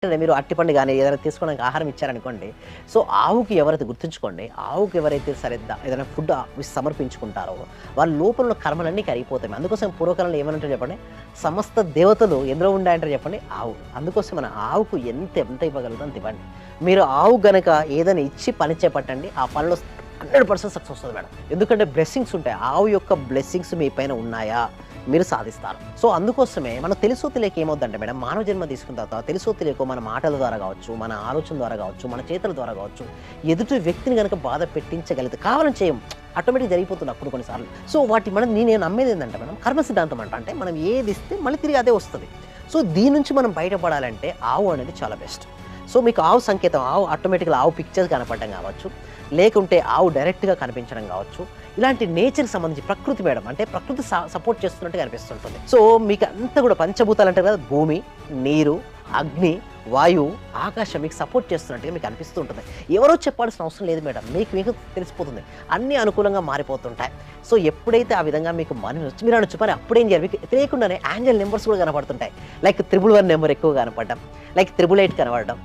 మీరు అరటిపండు గాని ఏదైనా తీసుకోవడానికి ఆహారం ఇచ్చారనుకోండి. సో, ఆవుకి ఎవరైతే గుర్తుంచుకోండి, ఆవుకి ఎవరైతే సరే ఏదైనా ఫుడ్ సమర్పించుకుంటారో, వాళ్ళ లోపల ఉన్న కర్మలన్నీ కరిగిపోతాయి. అందుకోసం పూర్వకాలంలో ఏమనంటారో చెప్పండి, సమస్త దేవతలు ఎందులో ఉండాయంటారో చెప్పండి, ఆవు. అందుకోసం మన ఆవుకు ఎంత ఇవ్వగలుగుతారో అంత ఇవ్వండి. మీరు ఆవు గనక ఏదైనా ఇచ్చి పని చేపట్టండి, ఆ పనిలో 100% సక్సెస్ వస్తది మేడం. ఎందుకంటే బ్లెస్సింగ్స్ ఉంటాయి. ఆవు యొక్క బ్లెస్సింగ్స్ మీ పైన ఉన్నాయా, మీరు సాధిస్తారు. సో, అందుకోసమే మనకు తెలుసో తెలియక ఏమవుద్దంటే మేడం, మానవ జన్మ తీసుకున్న తర్వాత తెలుసో తెలియకో మన మాటల ద్వారా కావచ్చు, మన ఆలోచన ద్వారా కావచ్చు, మన చేతుల ద్వారా కావచ్చు, ఎదుటి వ్యక్తిని గనక బాధ పెట్టించగలిగితే కావాలని చేయం. ఆటోమేటిక్‌గా జరిగిపోతుంది అప్పుడు కొన్నిసార్లు. సో, నేను నమ్మేది ఏందంటే మేడం, కర్మ సిద్ధాంతం అంటే మనం ఏది ఇస్తే మళ్ళీ తిరిగి అదే వస్తది. సో, దీని నుంచి మనం బయటపడాలంటే ఆవు అనేది చాలా బెస్ట్. సో, మీకు ఆవు సంకేతం, ఆవు ఆటోమేటిక్‌గా ఆవు పిక్చర్స్ కనపడడం కావచ్చు, లేకుంటే ఆవు డైరెక్ట్‌గా కనిపించడం కావచ్చు. ఇలాంటి నేచర్‌కి సంబంధించి ప్రకృతి మేడం. అంటే ప్రకృతి సపోర్ట్ చేస్తున్నట్టుగా అనిపిస్తుంటుంది. సో, మీకు అంతా కూడా పంచభూతాలు అంటారు కదా! భూమి, నీరు, అగ్ని, వాయువు, ఆకాశం మీకు సపోర్ట్ చేస్తున్నట్టుగా మీకు అనిపిస్తూ ఉంటుంది. ఎవరో చెప్పాల్సిన అవసరం లేదు మేడం. మీకు తెలిసిపోతుంది. అన్నీ అనుకూలంగా మారిపోతుంటాయి. సో, ఎప్పుడైతే ఆ విధంగా మీకు మీరు అనొచ్చు, మరి అప్పుడేం చేయాలి? మీకు తెలియకుండానే యాంజెల్ నెంబర్స్ కూడా కనపడుతుంటాయి. లైక్ 111 నెంబర్ ఎక్కువ కనపడడం, లైక్ 888 కనపడడం,